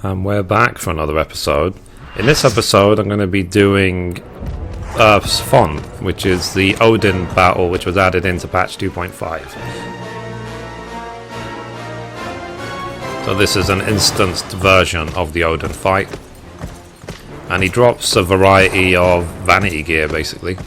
And we're back for another episode. In this episode I'm going to be doing Urth's Fount, which is the Odin battle which was added into patch 2.5. So this is an instanced version of the Odin fight. And he drops a variety of vanity gear basically.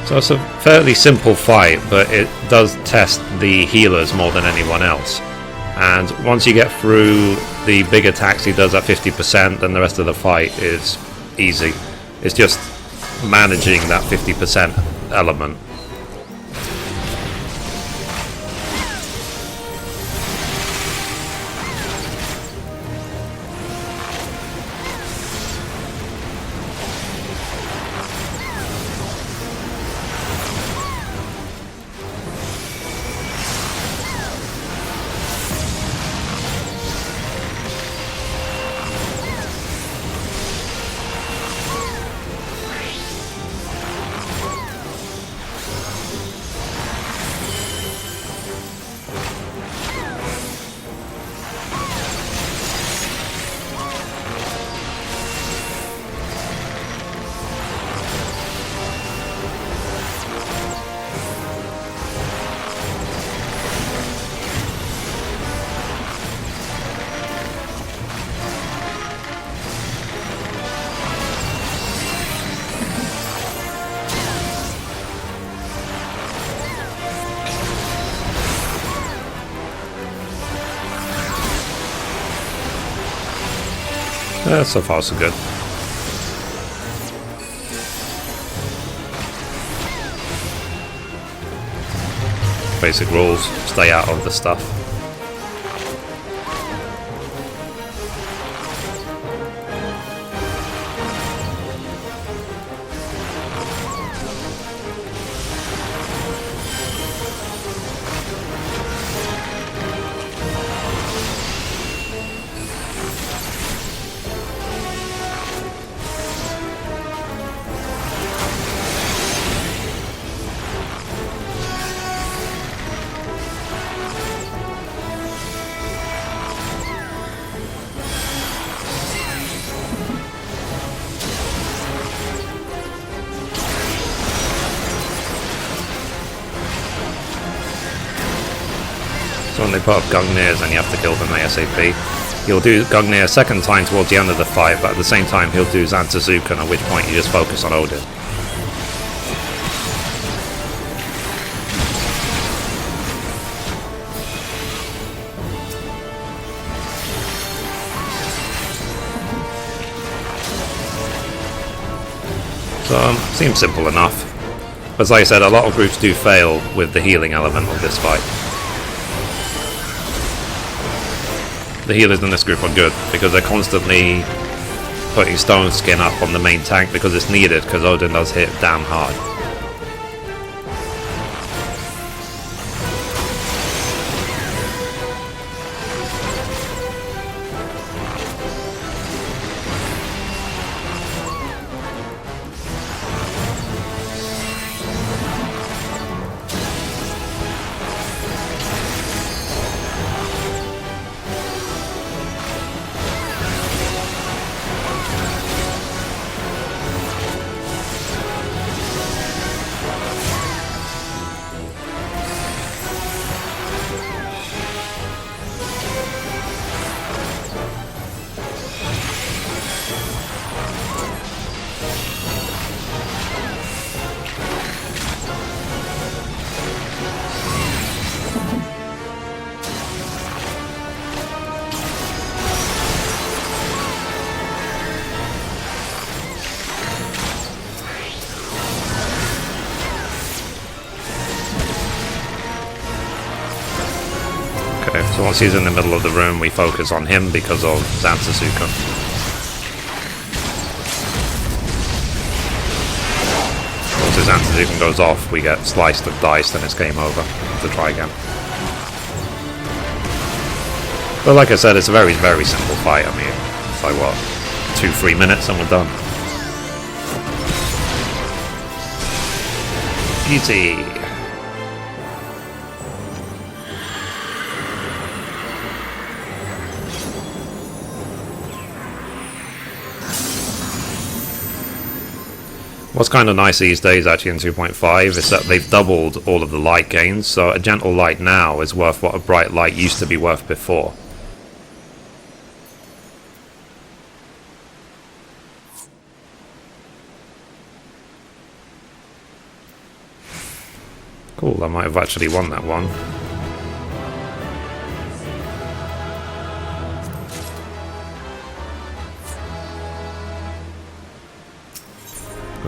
So it's a fairly simple fight, but it does test the healers more than anyone else. And once you get through the big attacks he does at 50%, then the rest of the fight is easy. It's just managing that 50% element. So far so good. Basic rules, stay out of the stuff. So when they put up Gungnir's and you have to kill them ASAP, he'll do Gungnir a second time towards the end of the fight, but at the same time he'll do Zantazuken, at which point you just focus on Odin. So, seems simple enough. But as I said, a lot of groups do fail with the healing element of this fight. The healers in this group are good because they're constantly putting stone skin up on the main tank because it's needed, because Odin does hit damn hard. So once he's in the middle of the room, we focus on him because of Zantazuken. Once his Zantazuken goes off, we get sliced and diced and it's game over. To try again. But like I said, it's a very, very simple fight. I mean, it's like what, 2-3 minutes and we're done. Easy. What's kind of nice these days actually in 2.5 is that they've doubled all of the light gains, so a gentle light now is worth what a bright light used to be worth before. Cool, I might have actually won that one.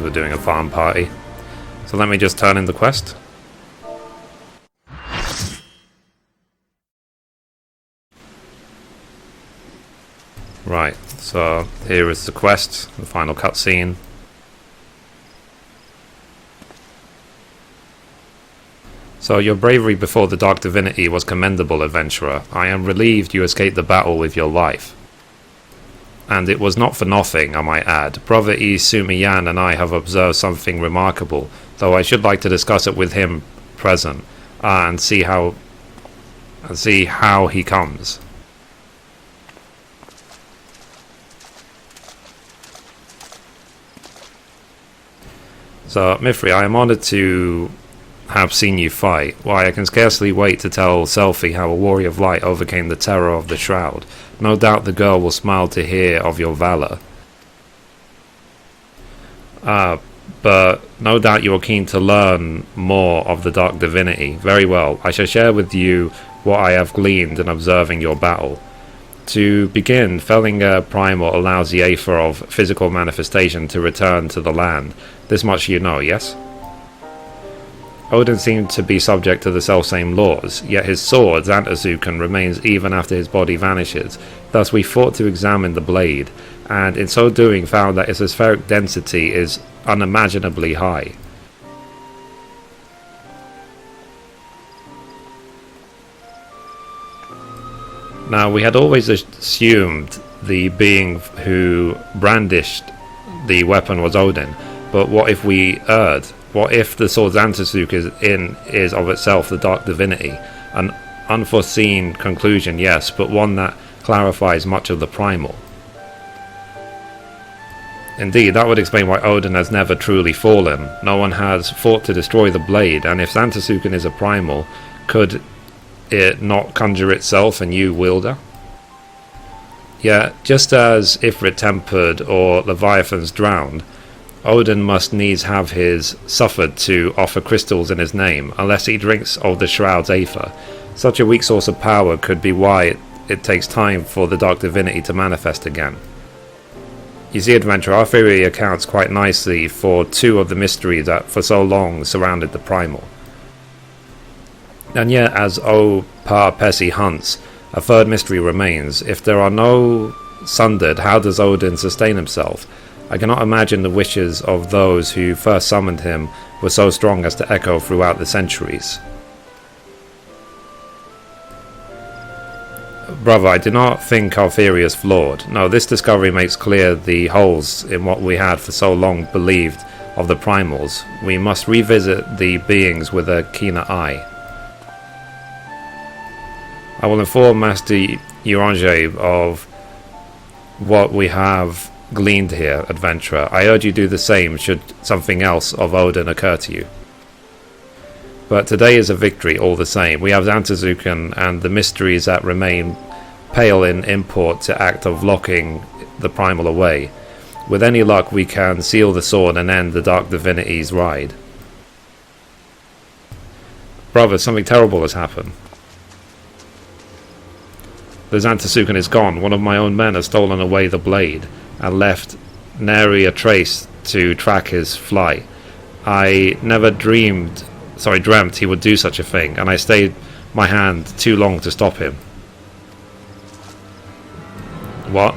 We're doing a farm party. So let me just turn in the quest. Right, so here is the quest, the final cutscene. So your bravery before the Dark Divinity was commendable, adventurer. I am relieved you escaped the battle with your life. And it was not for nothing, I might add. Brother E. Sumiyan and I have observed something remarkable, though I should like to discuss it with him present, and see how he comes. So, Mithrie, I am honoured to have seen you fight. Why, I can scarcely wait to tell Selphie how a warrior of light overcame the terror of the Shroud. No doubt the girl will smile to hear of your valour. But no doubt you are keen to learn more of the Dark Divinity. Very well, I shall share with you what I have gleaned in observing your battle. To begin, felling a primal allows the Aether of physical manifestation to return to the land. This much you know, yes? Odin seemed to be subject to the selfsame laws, yet his sword, Xantazuken, remains even after his body vanishes. Thus we fought to examine the blade, and in so doing found that its spheric density is unimaginably high. Now, we had always assumed the being who brandished the weapon was Odin, but what if we erred? What if the sword Xantazuken is of itself the Dark Divinity? An unforeseen conclusion, yes, but one that clarifies much of the primal. Indeed, that would explain why Odin has never truly fallen. No one has fought to destroy the blade, and if Xantazuken is a primal, could it not conjure itself a new wielder? Yet, just as Ifrit tempered or Leviathans drowned, Odin must needs have his suffered to offer crystals in his name, unless he drinks of the Shroud's Aether. Such a weak source of power could be why it takes time for the Dark Divinity to manifest again. You see, adventurer, our theory accounts quite nicely for two of the mysteries that for so long surrounded the primal. And yet, as O Par Pesi hunts, a third mystery remains. If there are no sundered, how does Odin sustain himself? I cannot imagine the wishes of those who first summoned him were so strong as to echo throughout the centuries. Brother, I do not think our theory is flawed. No, this discovery makes clear the holes in what we had for so long believed of the primals. We must revisit the beings with a keener eye. I will inform Master Urange of what we have gleaned here, adventurer. I urge you do the same should something else of Odin occur to you. But today is a victory all the same. We have Xantazuken and the mysteries that remain pale in import to act of locking the primal away. With any luck we can seal the sword and end the Dark Divinity's ride. Brother, something terrible has happened. The Xantazuken is gone. One of my own men has stolen away the blade and left nary a trace to track his flight. I never dreamt he would do such a thing, and I stayed my hand too long to stop him. What?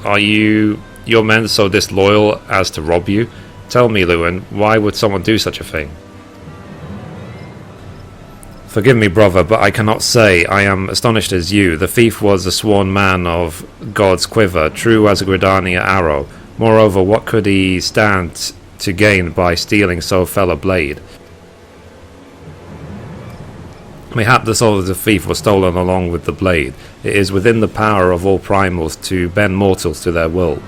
Are your men so disloyal as to rob you? Tell me, Lewin, why would someone do such a thing? Forgive me, brother, but I cannot say. I am astonished as you. The thief was a sworn man of God's quiver, true as a Gridania arrow. Moreover, what could he stand to gain by stealing so fell a blade? Mayhap the soul of the thief was stolen along with the blade. It is within the power of all primals to bend mortals to their will.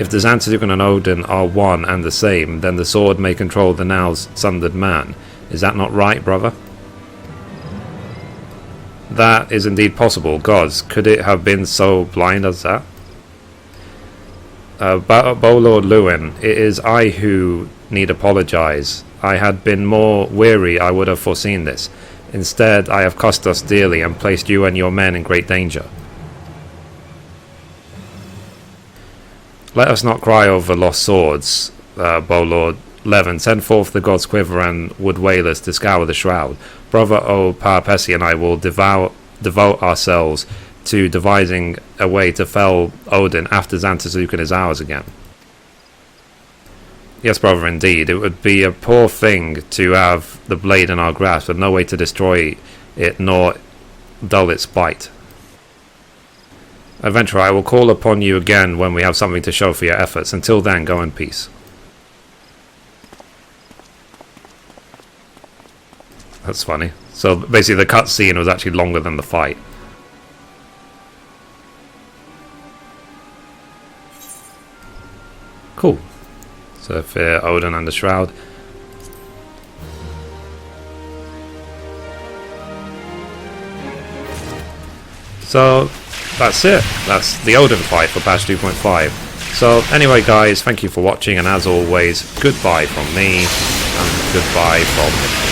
If the Xantazuken and Odin are one and the same, then the sword may control the now sundered man. Is that not right, brother? That is indeed possible. Gods, could it have been so blind as that? Lord Lewin, it is I who need apologize. I had been more weary, I would have foreseen this. Instead, I have cost us dearly and placed you and your men in great danger. Let us not cry over lost swords, Lord Levin. Send forth the god's quiver and wood wailers to scour the shroud. Brother O Parpesi and I will devote ourselves to devising a way to fell Odin after Xantazuken is ours again. Yes, brother, indeed. It would be a poor thing to have the blade in our grasp, but no way to destroy it nor dull its bite. Adventurer, I will call upon you again when we have something to show for your efforts. Until then, go in peace. That's funny. So basically the cutscene was actually longer than the fight. Cool. So Fear, Odin and the Shroud. So that's it. That's the Odin fight for patch 2.5. So anyway guys, thank you for watching, and as always, goodbye from me and goodbye from Mithrie.